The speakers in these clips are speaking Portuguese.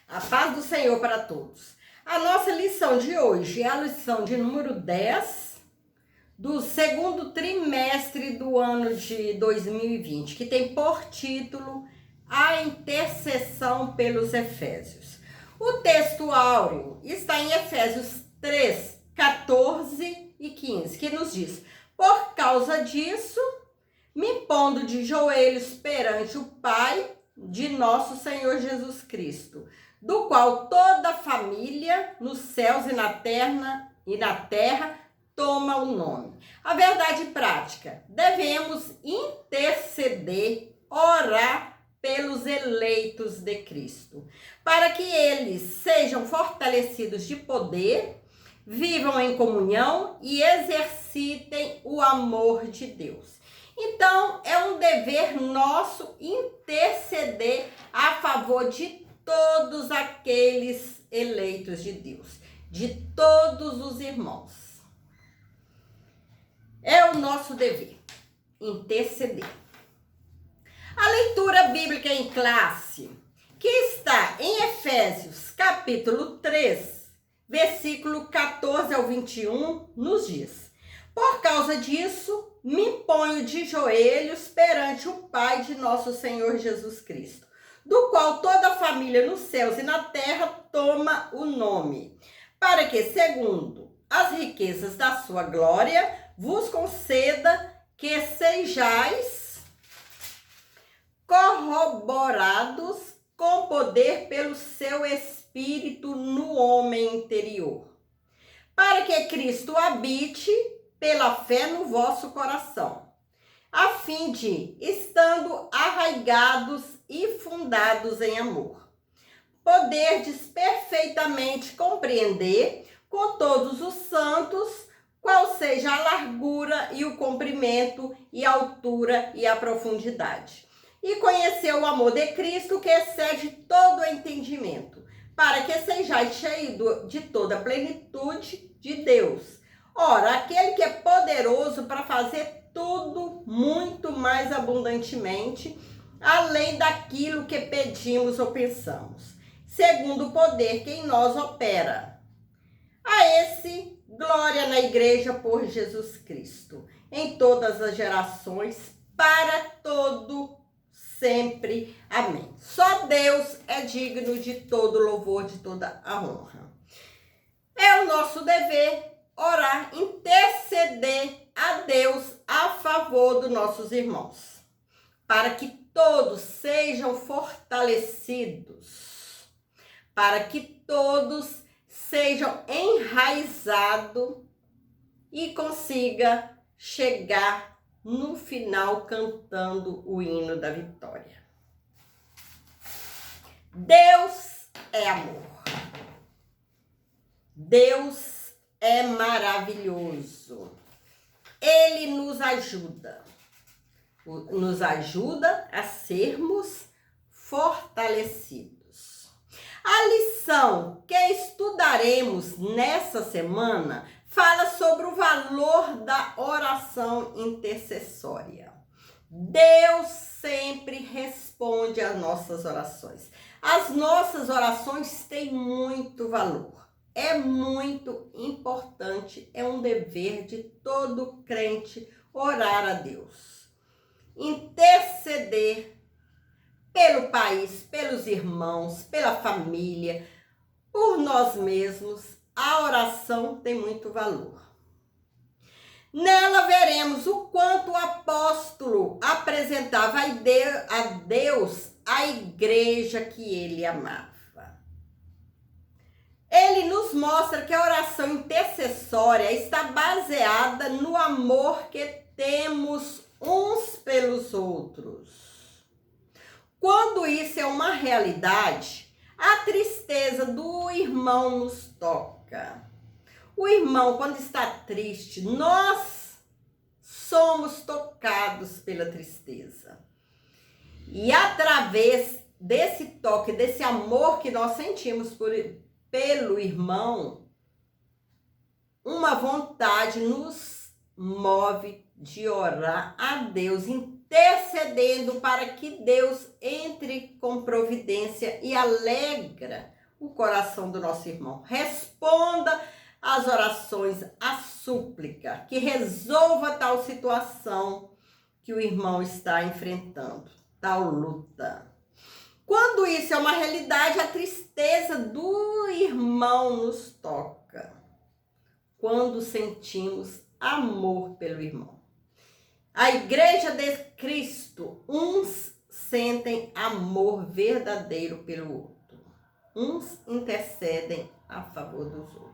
A paz do Senhor para todos. A nossa lição de hoje é a lição de número 10 do segundo trimestre do ano de 2020, que tem por título A Intercessão pelos Efésios. O texto áureo está em Efésios 3, 14 e 15, que nos diz: por causa disso, me pondo de joelhos perante o Pai de nosso Senhor Jesus Cristo, do qual toda família nos céus e na terra toma o nome. A verdade prática: devemos interceder, orar pelos eleitos de Cristo, para que eles sejam fortalecidos de poder, vivam em comunhão e exercitem o amor de Deus. Então, é um dever nosso interceder a favor de todos aqueles eleitos de Deus, de todos os irmãos. É o nosso dever, interceder. A leitura bíblica em classe, que está em Efésios, capítulo 3, versículo 14 ao 21, nos diz: por causa disso, me ponho de joelhos perante o Pai de nosso Senhor Jesus Cristo, do qual toda a família nos céus e na terra toma o nome, para que, segundo as riquezas da sua glória, vos conceda que sejais corroborados com poder pelo seu Espírito no homem interior, para que Cristo habite pela fé no vosso coração, a fim de, estando arraigados e fundados em amor, poderdes perfeitamente compreender com todos os santos qual seja a largura e o comprimento e a altura e a profundidade, e conhecer o amor de Cristo que excede todo o entendimento, para que sejais cheios de toda a plenitude de Deus. Ora, aquele que é poderoso para fazer tudo muito mais abundantemente, além daquilo que pedimos ou pensamos, segundo o poder que em nós opera. A esse, glória na igreja por Jesus Cristo, em todas as gerações, para todo sempre. Amém. Só Deus é digno de todo louvor, de toda a honra. É o nosso dever orar, interceder a Deus a favor dos nossos irmãos, para que todos sejam fortalecidos, para que todos sejam enraizados e consiga chegar no final cantando o hino da vitória. Deus é amor. Deus é maravilhoso. Ele nos ajuda a sermos fortalecidos. A lição que estudaremos nessa semana fala sobre o valor da oração intercessória. Deus sempre responde às nossas orações. As nossas orações têm muito valor. É muito importante, é um dever de todo crente orar a Deus. Interceder pelo país, pelos irmãos, pela família, por nós mesmos. A oração tem muito valor. Nela veremos o quanto o apóstolo apresentava a Deus a igreja que ele amava. Ele nos mostra que a oração intercessória está baseada no amor que temos uns pelos outros. Quando isso é uma realidade, a tristeza do irmão nos toca. O irmão, quando está triste, nós somos tocados pela tristeza. E através desse toque, desse amor que nós sentimos pelo irmão, uma vontade nos move de orar a Deus, intercedendo para que Deus entre com providência e alegra o coração do nosso irmão. Responda às orações, à súplica, que resolva tal situação que o irmão está enfrentando, tal luta. Quando isso é uma realidade, a tristeza do irmão nos toca. Quando sentimos amor pelo irmão. A igreja de Cristo, uns sentem amor verdadeiro pelo outro. Uns intercedem a favor dos outros.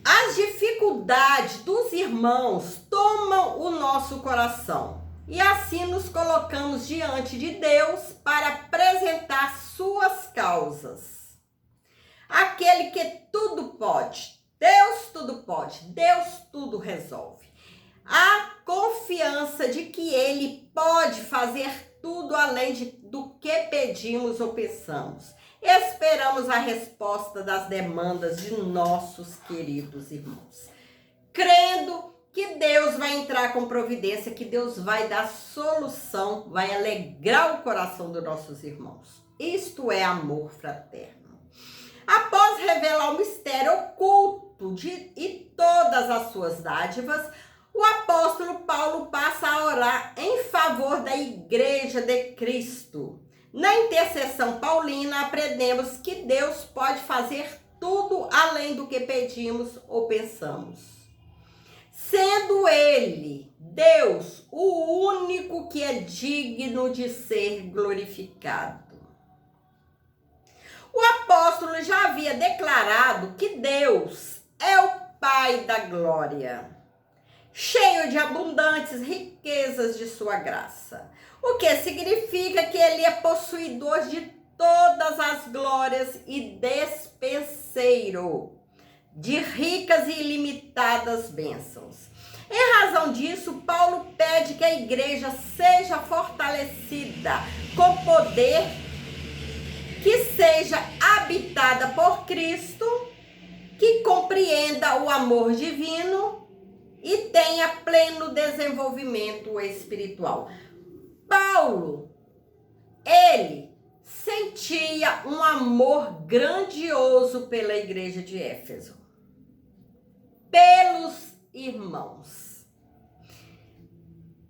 As dificuldades dos irmãos tomam o nosso coração. E assim nos colocamos diante de Deus para apresentar suas causas. Aquele que tudo pode, Deus tudo pode, Deus tudo resolve. A confiança de que Ele pode fazer tudo além do que pedimos ou pensamos. Esperamos a resposta das demandas de nossos queridos irmãos. Crendo que Deus vai entrar com providência, que Deus vai dar solução, vai alegrar o coração dos nossos irmãos. Isto é amor fraterno. Após revelar o mistério oculto e todas as suas dádivas, o apóstolo Paulo passa a orar em favor da igreja de Cristo. Na intercessão paulina, aprendemos que Deus pode fazer tudo além do que pedimos ou pensamos. Sendo Ele, Deus, o único que é digno de ser glorificado. O apóstolo já havia declarado que Deus é o Pai da glória, cheio de abundantes riquezas de sua graça, o que significa que Ele é possuidor de todas as glórias e despenseiro de ricas e ilimitadas bênçãos. Em razão disso, Paulo pede que a igreja seja fortalecida com poder, que seja habitada por Cristo, que compreenda o amor divino e tenha pleno desenvolvimento espiritual. Paulo, ele sentia um amor grandioso pela igreja de Éfeso, pelos irmãos.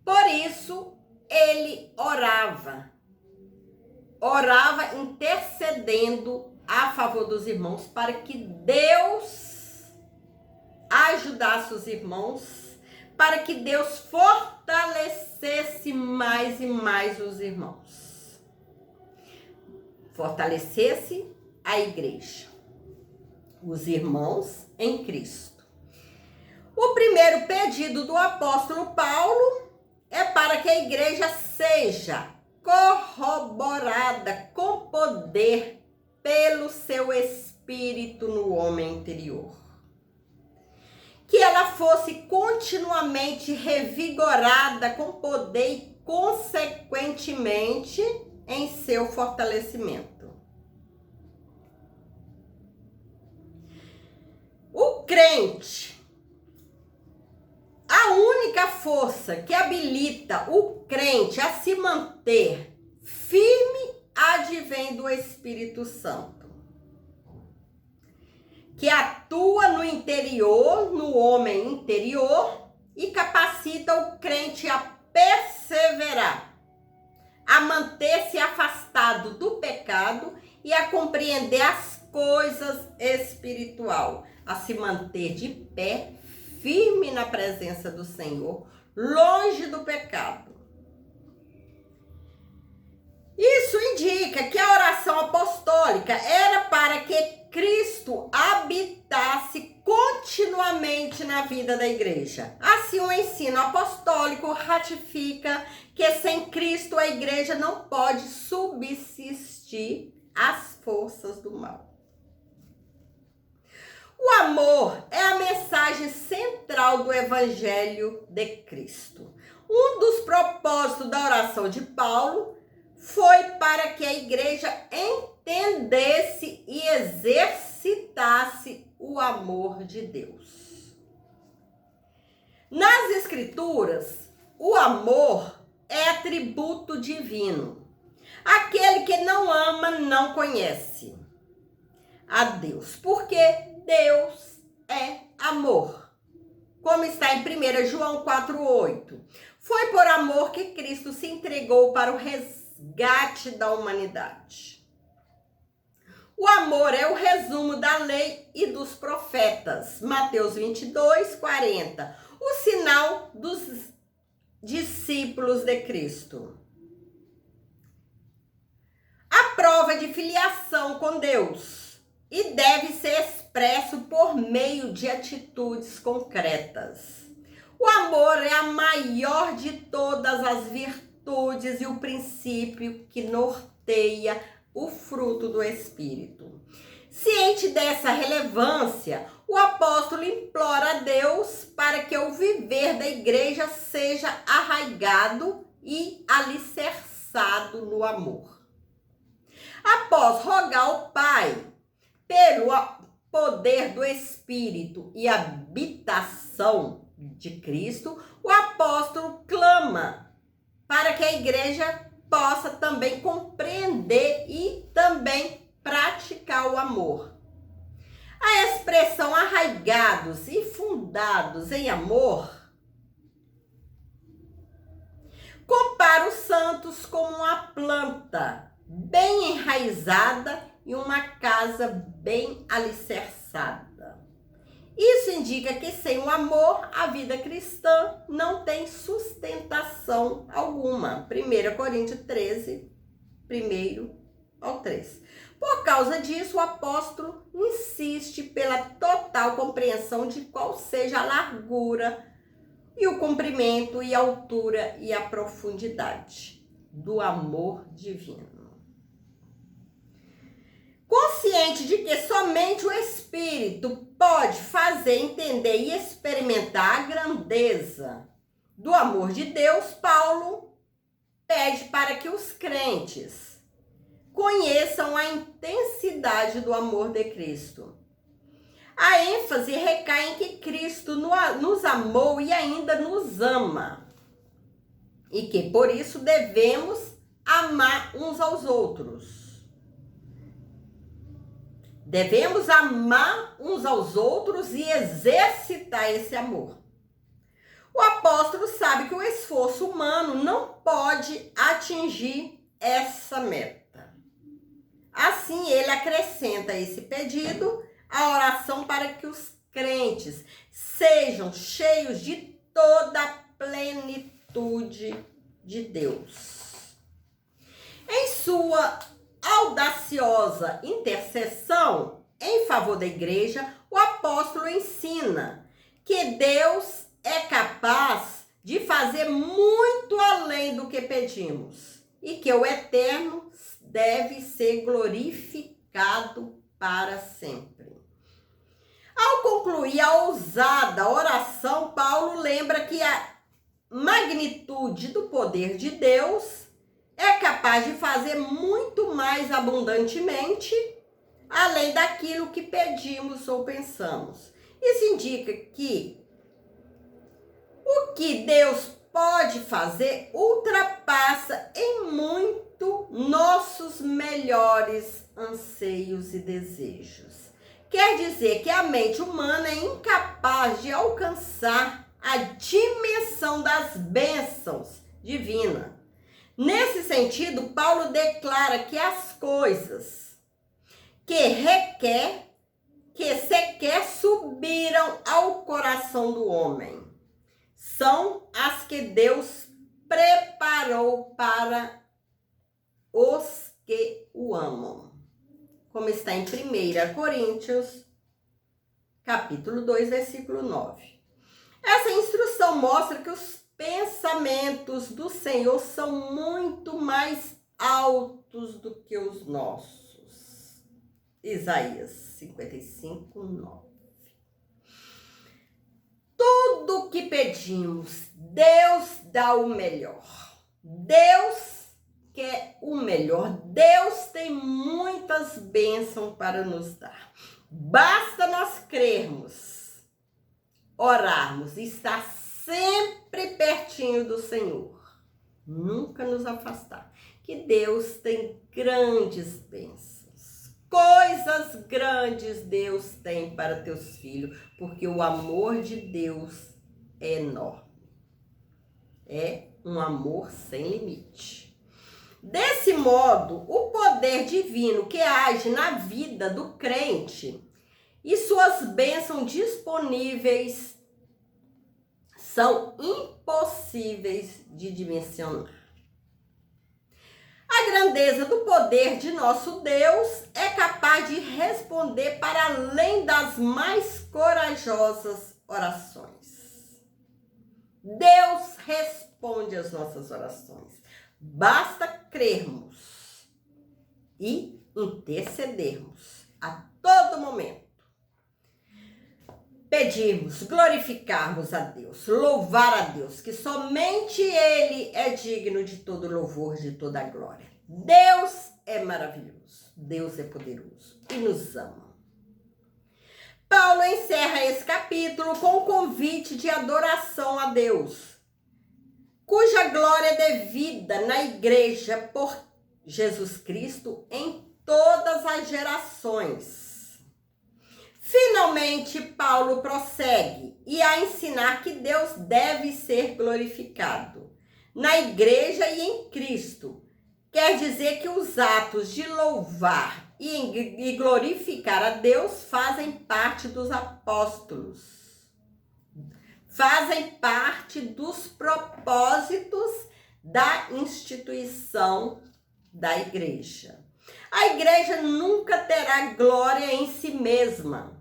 Por isso, ele orava intercedendo a favor dos irmãos para que Deus ajudasse os irmãos, para que Deus fortalecesse mais e mais os irmãos. Fortalecesse a igreja, os irmãos em Cristo. O primeiro pedido do apóstolo Paulo é para que a igreja seja corroborada com poder pelo seu espírito no homem interior. Que ela fosse continuamente revigorada com poder e, consequentemente, em seu fortalecimento. O crente, a única força que habilita o crente a se manter firme advém do Espírito Santo, que atua no interior, no homem interior, e capacita o crente a perseverar, a manter-se afastado do pecado e a compreender as coisas espirituais, a se manter de pé, firme na presença do Senhor, longe do pecado. Isso indica que a oração apostólica era para que Cristo habitasse continuamente na vida da igreja. Assim, o ensino apostólico ratifica que sem Cristo a igreja não pode subsistir às forças do mal. O amor é a mensagem central do Evangelho de Cristo. Um dos propósitos da oração de Paulo foi para que a igreja entendesse e exercitasse o amor de Deus. Nas Escrituras, o amor é atributo divino. Aquele que não ama não conhece a Deus, porque Deus é amor. Como está em 1 João 4,8. Foi por amor que Cristo se entregou para o resgate da humanidade. O amor é o resumo da lei e dos profetas. Mateus 22:40. O sinal dos discípulos de Cristo. A prova de filiação com Deus. E deve ser expresso por meio de atitudes concretas. O amor é a maior de todas as virtudes e o princípio que norteia o fruto do Espírito. Ciente dessa relevância, o apóstolo implora a Deus para que o viver da igreja seja arraigado e alicerçado no amor. Após rogar ao Pai pelo poder do Espírito e habitação de Cristo, o apóstolo clama para que a igreja possa também compreender e também praticar o amor. A expressão arraigados e fundados em amor compara os santos como uma planta bem enraizada e uma casa bem alicerçada. Isso indica que sem o amor, a vida cristã não tem sustentação alguma. 1 Coríntios 13, 1-3. Por causa disso, o apóstolo insiste pela total compreensão de qual seja a largura e o comprimento e a altura e a profundidade do amor divino. Consciente de que somente o Espírito pode fazer entender e experimentar a grandeza do amor de Deus, Paulo pede para que os crentes conheçam a intensidade do amor de Cristo. A ênfase recai em que Cristo nos amou e ainda nos ama, e que por isso devemos amar uns aos outros. Devemos amar uns aos outros e exercitar esse amor. O apóstolo sabe que o esforço humano não pode atingir essa meta. Assim, ele acrescenta a esse pedido a oração para que os crentes sejam cheios de toda a plenitude de Deus. Em sua audaciosa intercessão em favor da igreja, o apóstolo ensina que Deus é capaz de fazer muito além do que pedimos e que o eterno deve ser glorificado para sempre. Ao concluir a ousada oração, Paulo lembra que a magnitude do poder de Deus é capaz de fazer muito mais abundantemente, além daquilo que pedimos ou pensamos. Isso indica que o que Deus pode fazer ultrapassa em muito nossos melhores anseios e desejos. Quer dizer que a mente humana é incapaz de alcançar a dimensão das bênçãos divinas. Nesse sentido, Paulo declara que as coisas que sequer subiram ao coração do homem são as que Deus preparou para os que o amam. Como está em 1 Coríntios, capítulo 2, versículo 9. Essa instrução mostra que os pensamentos do Senhor são muito mais altos do que os nossos. Isaías 55, 9. Tudo que pedimos, Deus dá o melhor. Deus quer o melhor. Deus tem muitas bênçãos para nos dar. Basta nós crermos, orarmos e estar sempre pertinho do Senhor. Nunca nos afastar. que Deus tem grandes bênçãos. Coisas grandes Deus tem para teus filhos, porque o amor de Deus é enorme. É um amor sem limite. Desse modo, o poder divino que age na vida do crente e suas bênçãos disponíveis são impossíveis de dimensionar. A grandeza do poder de nosso Deus é capaz de responder para além das mais corajosas orações. Deus responde às nossas orações. Basta crermos e intercedermos a todo momento. Pedirmos, glorificarmos a Deus, louvar a Deus, que somente Ele é digno de todo louvor, de toda glória. Deus é maravilhoso, Deus é poderoso e nos ama. Paulo encerra esse capítulo com o convite de adoração a Deus, cuja glória é devida na igreja por Jesus Cristo em todas as gerações. Finalmente, Paulo prossegue e a ensinar que Deus deve ser glorificado na igreja e em Cristo. Quer dizer que os atos de louvar e glorificar a Deus fazem parte dos apóstolos, fazem parte dos propósitos da instituição da igreja. A igreja nunca terá glória em si mesma,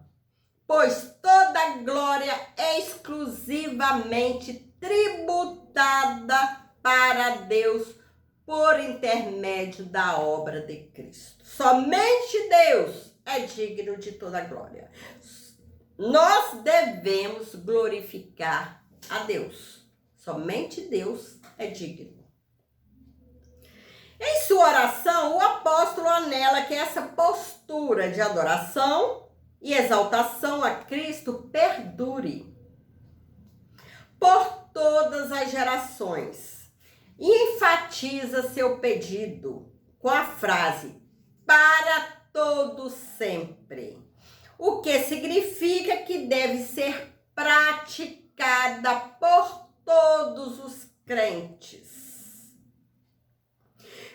pois toda glória é exclusivamente tributada para Deus por intermédio da obra de Cristo. Somente Deus é digno de toda glória. Nós devemos glorificar a Deus. Somente Deus é digno. Em sua oração, o apóstolo anela que essa postura de adoração e exaltação a Cristo perdure por todas as gerações e enfatiza seu pedido com a frase para todo sempre, o que significa que deve ser praticada por todos os crentes.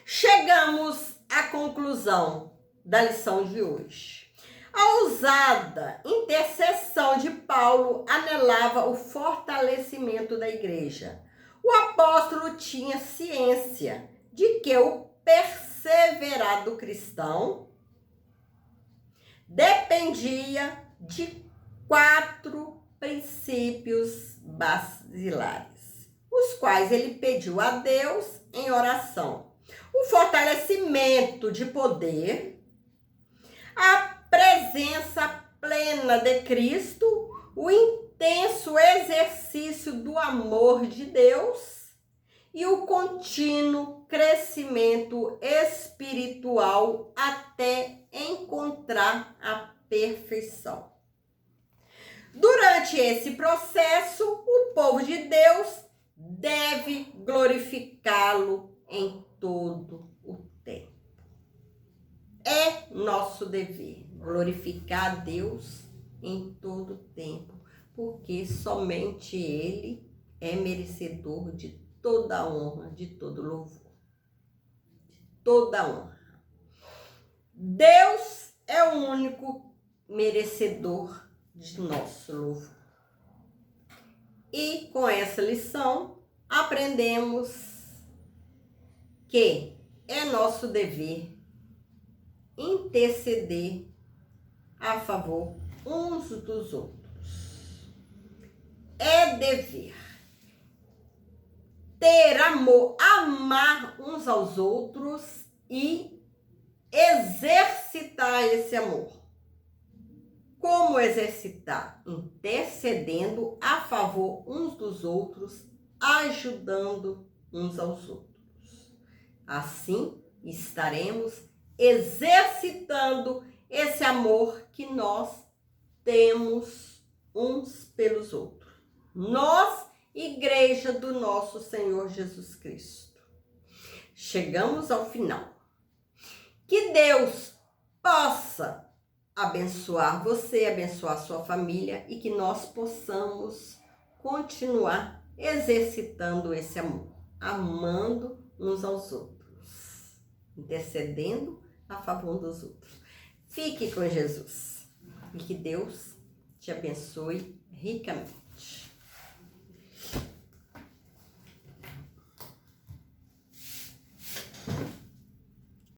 Chegamos à conclusão da lição de hoje. A ousada intercessão de Paulo anelava o fortalecimento da igreja. O apóstolo tinha ciência de que o perseverado cristão dependia de 4 princípios basilares, os quais ele pediu a Deus em oração. O fortalecimento de poder, a presença plena de Cristo, o intenso exercício do amor de Deus e o contínuo crescimento espiritual até encontrar a perfeição. Durante esse processo, o povo de Deus deve glorificá-lo em todo o tempo. É nosso dever glorificar a Deus em todo o tempo, porque somente Ele é merecedor de toda a honra, de todo louvor, de toda a honra. Deus é o único merecedor de nosso louvor. E com essa lição, aprendemos que é nosso dever interceder a favor uns dos outros. É dever ter amor, amar uns aos outros e exercitar esse amor. Como exercitar? Intercedendo a favor uns dos outros, ajudando uns aos outros. Assim, estaremos exercitando esse amor que nós temos uns pelos outros. Nós, igreja do nosso Senhor Jesus Cristo. chegamos ao final. Que Deus possa abençoar você, abençoar sua família e que nós possamos continuar exercitando esse amor, amando uns aos outros, intercedendo a favor dos outros. Fique com Jesus e que Deus te abençoe ricamente.